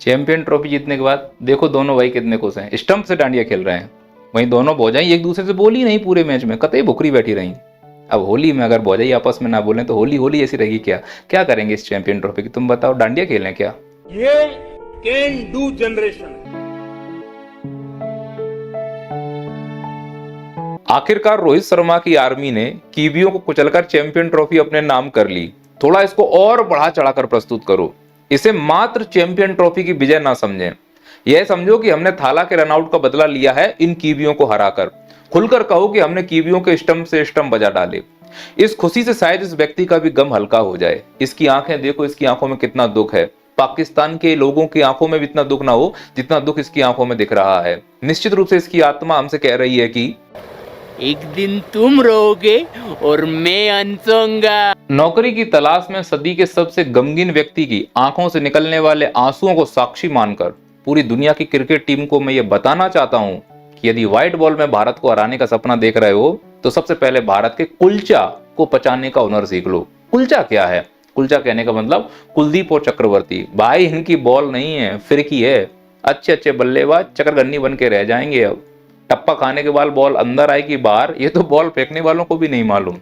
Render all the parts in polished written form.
Champion trophy जीतने के बाद देखो दोनों भाई कितने खुश हैं, स्टंप से डांडिया खेल रहे हैं। वहीं दोनों भौजाई एक दूसरे से बोली नहीं पूरे मैच में, कतई भुखरी बैठी रही। अब होली में अगर भौजाई आपस में ना बोलें तो होली होली ऐसी रहेगी क्या? क्या करेंगे इस चैंपियन ट्रॉफी की? तुम बताओ, डांडिया खेलें क्या? ये कैन डू जनरेशन है। आखिरकार रोहित शर्मा की आर्मी ने कीवियों को कुचलकर चैंपियन ट्रॉफी अपने नाम कर ली। थोड़ा इसको और बढ़ा चढ़ाकर प्रस्तुत करो। इसे मात्र चैंपियन ट्रॉफी की विजय ना समझें, यह समझो कि हमने थाला के रनआउट का बदला लिया है इन कीवियों को हराकर। खुलकर कहो कि हमने कीवियों के स्टंप से स्टंप बजा डाले। इस खुशी से शायद इस व्यक्ति का भी गम हल्का हो जाए। इसकी आंखें देखो, इसकी आंखों में कितना दुख है। पाकिस्तान के लोगों की आंखों में भी इतना दुख ना हो जितना दुख इसकी आंखों में दिख रहा है। निश्चित रूप से इसकी आत्मा हमसे कह रही है कि एक दिन तुम रोगे और मैं हंसूंगा। नौकरी की तलाश में सदी के सबसे गमगीन व्यक्ति की आंखों से निकलने वाले आंसुओं को साक्षी मानकर पूरी दुनिया की क्रिकेट टीम को मैं ये बताना चाहता हूं कि यदि व्हाइट बॉल में भारत को हराने का सपना देख रहे हो तो सबसे पहले भारत के कुलचा को पचाने का हुनर सीख लो। कुलचा क्या है? कुलचा कहने का मतलब कुलदीप और चक्रवर्ती। भाई इनकी बॉल नहीं है, फिरकी है। अच्छे अच्छे बल्लेबाज चक्रगन्नी बन के रह जाएंगे। अब टप्पा खाने के बाद बॉल अंदर आएगी बाहर, ये तो बॉल फेंकने वालों को भी नहीं मालूम।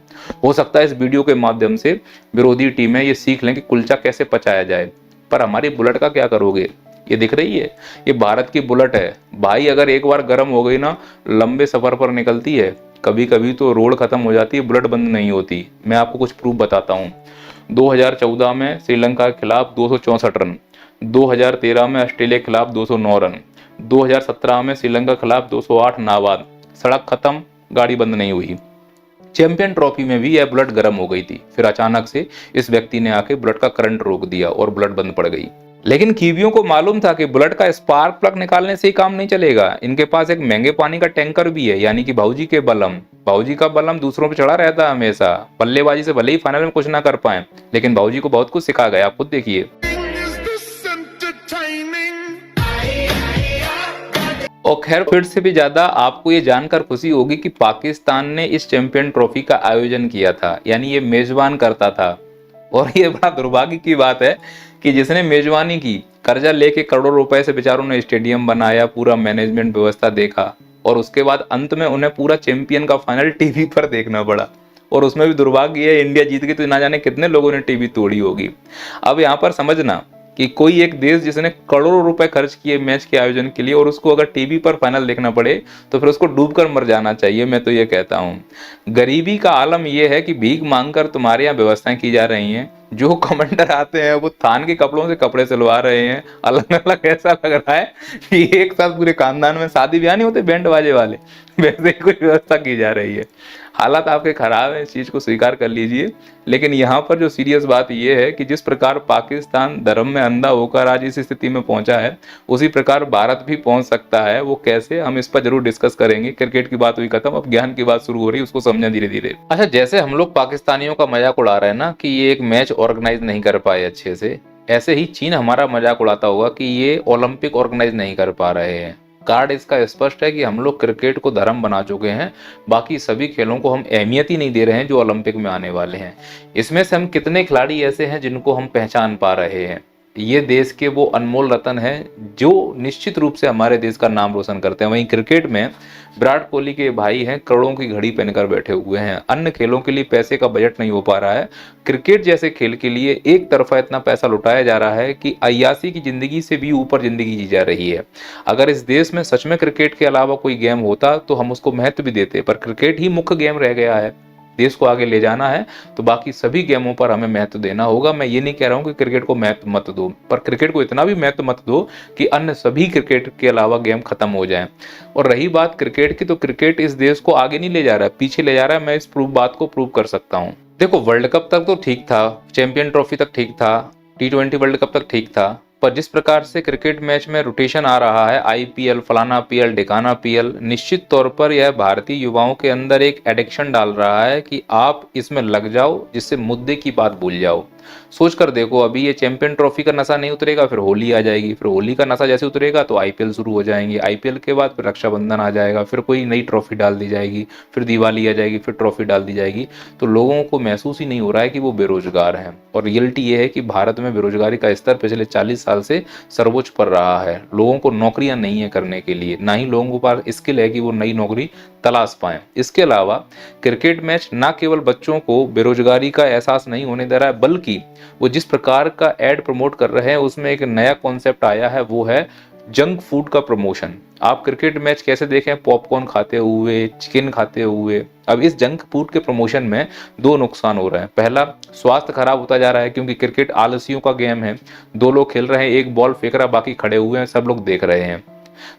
हो सकता है इस वीडियो के माध्यम से विरोधी टीमें ये सीख लें कि कुलचा कैसे पचाया जाए। पर हमारी बुलेट का क्या करोगे? ये दिख रही है, ये भारत की बुलेट है भाई। अगर एक बार गर्म हो गई ना, लंबे सफर पर निकलती है। कभी कभी तो रोड खत्म हो जाती है, बुलेट बंद नहीं होती। मैं आपको कुछ प्रूफ बताता हूँ। 2014 में श्रीलंका के खिलाफ 264 रन, 2013 में ऑस्ट्रेलिया के खिलाफ 209 रन, 2017 में श्रीलंका के खिलाफ 208 नाबाद। सड़क खत्म, गाड़ी बंद नहीं हुई। चैंपियन ट्रॉफी में भी यह बुलेट गर्म हो गई थी। फिर अचानक से इस व्यक्ति ने आके बुलेट का करंट रोक दिया और बुलेट बंद पड़ गई। लेकिन कीवियों को मालूम था कि बुलेट का स्पार्क प्लग निकालने से ही काम नहीं चलेगा। इनके पास एक महंगे पानी का टैंकर भी है, यानी कि भाऊजी के बलम। भाऊजी का बलम दूसरों पे चढ़ा रहता है हमेशा। बल्लेबाजी से भले ही फाइनल में कुछ ना कर पाए, लेकिन भाऊजी को बहुत कुछ सिखा गया। आप खुद देखिए। और खैर, फिर से भी ज्यादा आपको ये जानकर खुशी होगी कि पाकिस्तान ने इस चैंपियन ट्रॉफी का आयोजन किया था, यानी ये मेजबान करता था। और ये बड़ा दुर्भाग्य की बात है कि जिसने मेजबानी की, कर्जा लेके करोड़ों रुपए से बेचारों ने स्टेडियम बनाया, पूरा मैनेजमेंट व्यवस्था देखा, और उसके बाद अंत में उन्हें पूरा चैंपियन का फाइनल टीवी पर देखना पड़ा। और उसमें भी दुर्भाग्य है, इंडिया जीत गई तो ना जाने कितने लोगों ने टीवी तोड़ी होगी। अब यहाँ पर समझना कि कोई एक देश जिसने करोड़ों रुपए खर्च किए मैच के आयोजन के लिए, और उसको अगर टीवी पर फाइनल देखना पड़े तो फिर उसको डूबकर मर जाना चाहिए। मैं तो ये कहता हूँ, गरीबी का आलम यह है कि भीख मांगकर तुम्हारे यहाँ व्यवस्थाएं की जा रही हैं। जो कमेंटर आते हैं वो थान के कपड़ों से कपड़े सिलवा रहे हैं। अलग अलग ऐसा लग रहा है कि एक साथ पूरे खानदान में शादी ब्याह नहीं होते बैंड बाजे वाले, वैसे ही कोई व्यवस्था की जा रही है। हालात आपके खराब है, इस चीज को स्वीकार कर लीजिए। लेकिन यहाँ पर जो सीरियस बात यह है कि जिस प्रकार पाकिस्तान धर्म में अंधा होकर आज इस स्थिति में पहुंचा है, उसी प्रकार भारत भी पहुंच सकता है। वो कैसे, हम इस पर जरूर डिस्कस करेंगे। क्रिकेट की बात हुई खत्म, अब ज्ञान की बात शुरू हो रही है, उसको समझें धीरे धीरे। अच्छा, जैसे हम लोग पाकिस्तानियों का मजाक उड़ा रहे हैं ना कि ये एक मैच ऑर्गेनाइज नहीं कर पाए अच्छे से, ऐसे ही चीन हमारा मजाक उड़ाता होगा कि ये ओलंपिक ऑर्गेनाइज नहीं कर पा रहे हैं। कार्ड इसका स्पष्ट है कि हम लोग क्रिकेट को धर्म बना चुके हैं, बाकी सभी खेलों को हम अहमियत ही नहीं दे रहे हैं जो ओलंपिक में आने वाले हैं। इसमें से हम कितने खिलाड़ी ऐसे हैं जिनको हम पहचान पा रहे हैं? ये देश के वो अनमोल रतन हैं जो निश्चित रूप से हमारे देश का नाम रोशन करते हैं। वहीं क्रिकेट में विराट कोहली के भाई हैं, करोड़ों की घड़ी पहनकर बैठे हुए हैं। अन्य खेलों के लिए पैसे का बजट नहीं हो पा रहा है। क्रिकेट जैसे खेल के लिए एक तरफा इतना पैसा लुटाया जा रहा है कि अय्यासी की जिंदगी से भी ऊपर जिंदगी जी जा रही है। अगर इस देश में सच में क्रिकेट के अलावा कोई गेम होता तो हम उसको महत्व भी देते, पर क्रिकेट ही मुख्य गेम रह गया है। देश को आगे ले जाना है तो बाकी सभी गेमों पर हमें महत्व देना होगा। मैं ये नहीं कह रहा हूँ कि क्रिकेट को महत्व मत दो, पर क्रिकेट को इतना भी महत्व मत दो कि अन्य सभी क्रिकेट के अलावा गेम खत्म हो जाएं। और रही बात क्रिकेट की, तो क्रिकेट इस देश को आगे नहीं ले जा रहा है, पीछे ले जा रहा है। मैं इस बात को प्रूव कर सकता हूँ। देखो, वर्ल्ड कप तक तो ठीक था, चैंपियन ट्रॉफी तक ठीक था, T20 वर्ल्ड कप तक ठीक था, पर जिस प्रकार से क्रिकेट मैच में रोटेशन आ रहा है, IPL, फलाना PL, ढिकाना PL, निश्चित तौर पर यह भारतीय युवाओं के अंदर एक एडिक्शन डाल रहा है कि आप इसमें लग जाओ जिससे मुद्दे की बात भूल जाओ। सोच कर देखो, अभी ये चैंपियन ट्रॉफी का नशा नहीं उतरेगा, फिर होली आ जाएगी, फिर होली का नशा जैसे उतरेगा तो आईपीएल शुरू हो जाएंगे, आईपीएल के बाद फिर रक्षाबंधन आ जाएगा, फिर कोई नई ट्रॉफी डाल दी जाएगी, फिर दिवाली आ जाएगी, फिर ट्रॉफी डाल दी जाएगी। तो लोगों को महसूस ही नहीं हो रहा है कि वो बेरोजगार हैं। और रियलिटी ये है कि भारत में बेरोजगारी का स्तर पिछले 40 साल से सर्वोच्च पर रहा है। लोगों को नौकरियां नहीं है करने के लिए, ना ही लोगों के पास स्किल है कि वो नई नौकरी तलाश पाएं। इसके अलावा क्रिकेट मैच ना केवल बच्चों को बेरोजगारी का एहसास नहीं होने दे रहा है, बल्कि वो जिस प्रकार का एड प्रमोट कर रहे हैं उसमें एक नया कॉन्सेप्ट आया है, वो है जंक फूड का प्रमोशन। आप क्रिकेट मैच कैसे देखें, पॉपकॉर्न खाते हुए, चिकन खाते हुए। अब इस जंक फूड के प्रमोशन में दो नुकसान हो रहे हैं। पहला, स्वास्थ्य खराब होता जा रहा है, क्योंकि क्रिकेट आलसियों का गेम है। दो लोग खेल रहे हैं, एक बॉल फेंक रहा, बाकी खड़े हुए हैं, सब लोग देख रहे हैं।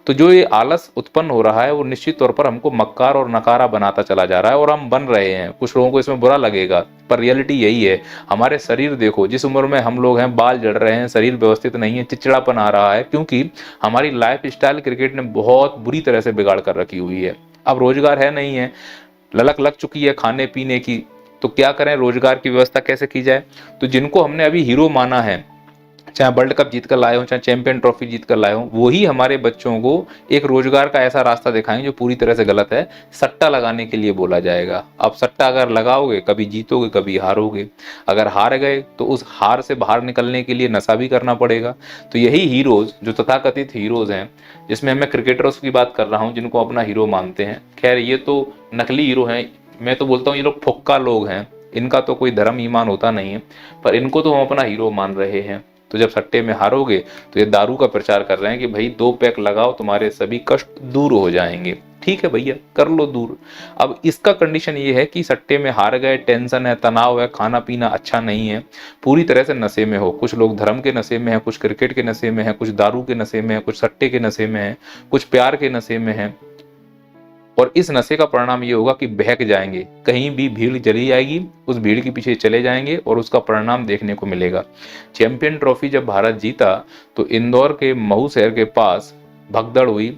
तो जो ये आलस उत्पन्न हो रहा है वो निश्चित तौर पर हमको मक्कार और नकारा बनाता चला जा रहा है, और हम बन रहे हैं। कुछ लोगों को इसमें बुरा लगेगा, पर रियलिटी यही है। हमारे शरीर देखो, जिस उम्र में हम लोग हैं, बाल झड़ रहे हैं, शरीर व्यवस्थित नहीं है, चिड़चिड़ापन आ रहा है, क्योंकि हमारी लाइफ स्टाइल क्रिकेट ने बहुत बुरी तरह से बिगाड़ कर रखी हुई है। अब रोजगार है नहीं है, ललक लग चुकी है खाने पीने की, तो क्या करें, रोजगार की व्यवस्था कैसे की जाए। तो जिनको हमने अभी हीरो माना है, चाहे वर्ल्ड कप जीत कर लाए हो, चाहे चैंपियन ट्रॉफी जीत कर लाए हो, वही हमारे बच्चों को एक रोजगार का ऐसा रास्ता दिखाएंगे जो पूरी तरह से गलत है। सट्टा लगाने के लिए बोला जाएगा। अब सट्टा अगर लगाओगे, कभी जीतोगे कभी हारोगे। अगर हार गए तो उस हार से बाहर निकलने के लिए नशा भी करना पड़ेगा। तो यही हीरोज, जो तथाकथित हीरोज हैं, जिसमें मैं क्रिकेटर्स की बात कर रहा हूँ जिनको अपना हीरो मानते हैं, खैर ये तो नकली हीरो हैं। मैं तो बोलता हूँ ये लोग फुक्का लोग हैं, इनका तो कोई धर्म ईमान होता नहीं है, पर इनको तो हम अपना हीरो मान रहे हैं। तो जब सट्टे में हारोगे तो ये दारू का प्रचार कर रहे हैं कि भाई 2 पैक लगाओ, तुम्हारे सभी कष्ट दूर हो जाएंगे। ठीक है भैया, कर लो दूर। अब इसका कंडीशन ये है कि सट्टे में हार गए, टेंशन है, तनाव है, खाना पीना अच्छा नहीं है, पूरी तरह से नशे में हो। कुछ लोग धर्म के नशे में है, कुछ क्रिकेट के नशे में है, कुछ दारू के नशे में है, कुछ सट्टे के नशे में है, कुछ प्यार के नशे में है। और इस नशे का परिणाम ये होगा कि बहक जाएंगे, कहीं भी भीड़ चली जाएगी, उस भीड़ के पीछे चले जाएंगे और उसका परिणाम देखने को मिलेगा। चैंपियन ट्रॉफी जब भारत जीता तो इंदौर के महू शहर के पास भगदड़ हुई,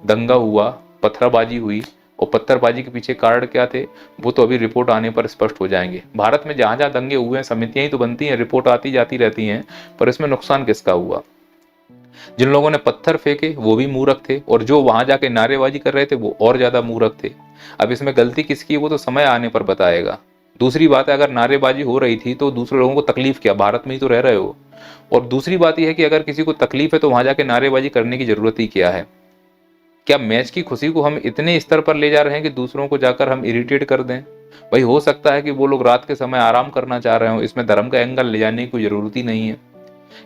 दंगा हुआ, पत्थरबाजी हुई, और पत्थरबाजी के पीछे कारण क्या थे वो तो अभी रिपोर्ट आने पर स्पष्ट हो जाएंगे। भारत में जहां जहां दंगे हुए हैं, समितियां ही तो बनती हैं, रिपोर्ट आती जाती रहती हैं, पर इसमें नुकसान किसका हुआ? जिन लोगों ने पत्थर फेंके वो भी मूर्ख थे, और जो वहां जाके नारेबाजी कर रहे थे वो और ज्यादा मूर्ख थे। अब इसमें गलती किसकी है वो तो समय आने पर बताएगा। दूसरी बात है, अगर नारेबाजी हो रही थी तो दूसरे लोगों को तकलीफ क्या, भारत में ही तो रह रहे हो। और दूसरी बात यह है कि अगर किसी को तकलीफ है तो वहां जाके नारेबाजी करने की जरूरत ही क्या है? क्या मैच की खुशी को हम इतने स्तर पर ले जा रहे हैं कि दूसरों को जाकर हम इरिटेट कर दें? भाई हो सकता है कि वो लोग रात के समय आराम करना चाह रहे हो, इसमें धर्म का एंगल ले जाने की कोई जरूरत ही नहीं है।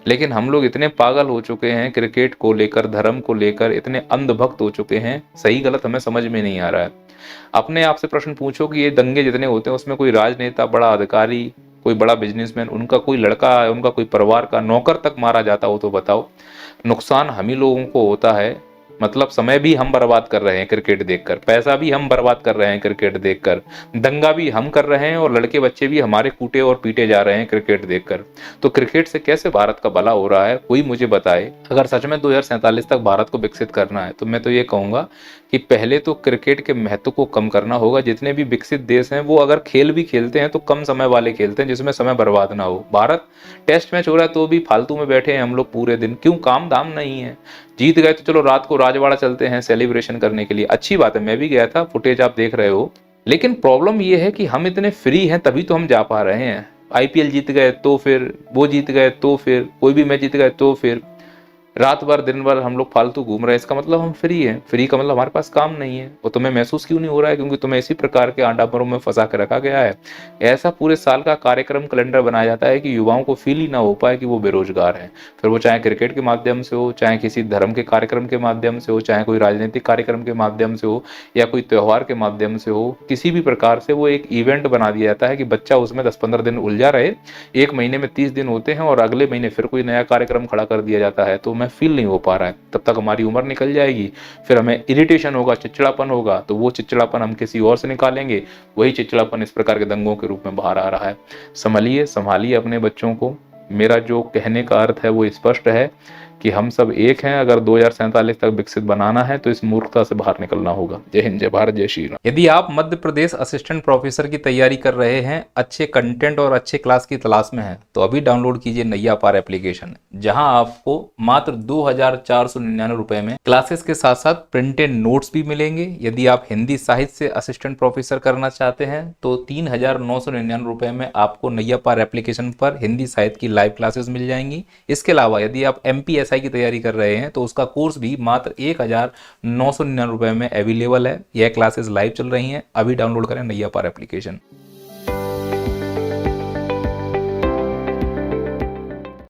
लेकिन हम लोग इतने पागल हो चुके हैं क्रिकेट को लेकर, धर्म को लेकर, इतने अंधभक्त हो चुके हैं, सही गलत हमें समझ में नहीं आ रहा है। अपने आप से प्रश्न पूछो कि ये दंगे जितने होते हैं उसमें कोई राजनेता, बड़ा अधिकारी, कोई बड़ा बिजनेसमैन, उनका कोई लड़का है, उनका कोई परिवार का नौकर तक मारा जाता हो तो बताओ। नुकसान हम ही लोगों को होता है। मतलब समय भी हम बर्बाद कर रहे हैं क्रिकेट देखकर, पैसा भी हम बर्बाद कर रहे हैं क्रिकेट देखकर, दंगा भी हम कर रहे हैं, और लड़के बच्चे भी हमारे कूटे और पीटे जा रहे हैं क्रिकेट देखकर। तो क्रिकेट से कैसे भारत का भला हो रहा है, कोई मुझे बताए। अगर सच में 2047 तक भारत को विकसित करना है तो मैं तो ये कहूंगा कि पहले तो क्रिकेट के महत्व को कम करना होगा। जितने भी विकसित देश हैं वो अगर खेल भी खेलते हैं तो कम समय वाले खेलते हैं, जिसमें समय बर्बाद ना हो। भारत टेस्ट मैच हो रहा है तो भी फालतू में बैठे हैं हम लोग पूरे दिन, क्यों? काम धाम नहीं है। जीत गए तो चलो रात को राजवाड़ा चलते हैं सेलिब्रेशन करने के लिए, अच्छी बात है, मैं भी गया था, फुटेज आप देख रहे हो। लेकिन प्रॉब्लम ये है कि हम इतने फ्री हैं तभी तो हम जा पा रहे हैं। आईपीएल जीत गए तो फिर वो जीत गए, तो फिर कोई भी मैच जीत गए, तो फिर रात भर दिन भर हम लोग फालतू घूम रहे हैं। इसका मतलब हम फ्री हैं। फ्री का मतलब हमारे पास काम नहीं है। और तुम्हें महसूस क्यों नहीं हो रहा है? क्योंकि तुम्हें इसी प्रकार के आडापरों में फंसा के रखा गया है। ऐसा पूरे साल का कार्यक्रम कैलेंडर बनाया जाता है कि युवाओं को फील ही ना हो पाए कि वो बेरोजगार हैं। फिर वो चाहे क्रिकेट के माध्यम से हो, चाहे किसी धर्म के कार्यक्रम के माध्यम से हो, चाहे कोई राजनीतिक कार्यक्रम के माध्यम से हो, या कोई त्यौहार के माध्यम से हो, किसी भी प्रकार से वो एक इवेंट बना दिया जाता है कि बच्चा उसमें 10-15 दिन उलझा रहे। एक महीने में 30 दिन होते हैं और अगले महीने फिर कोई नया कार्यक्रम खड़ा कर दिया जाता है। तो मैं फील नहीं हो पा रहा है। तब तक हमारी उम्र निकल जाएगी, फिर हमें इरिटेशन होगा, चिड़चिड़ापन होगा, तो वो चिड़चिड़ापन हम किसी और से निकालेंगे। वही चिड़चिड़ापन इस प्रकार के दंगों के रूप में बाहर आ रहा है। संभलिए, संभालिए अपने बच्चों को। मेरा जो कहने का अर्थ है वो स्पष्ट है कि हम सब एक हैं। अगर 2047 तक विकसित बनाना है तो इस मूर्खता से बाहर निकलना होगा। जय हिंद, जय भारत, जय श्री राम। यदि आप मध्य प्रदेश असिस्टेंट प्रोफेसर की तैयारी कर रहे हैं, अच्छे कंटेंट और अच्छे क्लास की तलाश में हैं, तो अभी डाउनलोड कीजिए नैया पार एप्लीकेशन, जहां आपको मात्र 2499 रुपए में क्लासेस के साथ साथ प्रिंटेड नोट्स भी मिलेंगे। यदि आप हिंदी साहित्य से असिस्टेंट प्रोफेसर करना चाहते हैं तो 3999 रुपए में आपको नैया पार एप्लीकेशन पर हिंदी साहित्य की लाइव क्लासेस मिल जाएंगी। इसके अलावा यदि आप MPSI की तैयारी कर रहे हैं तो उसका कोर्स भी मात्र 1999 रुपए में अवेलेबल है। यह क्लासेस लाइव चल रही हैं। अभी डाउनलोड करें नैया पार एप्लीकेशन।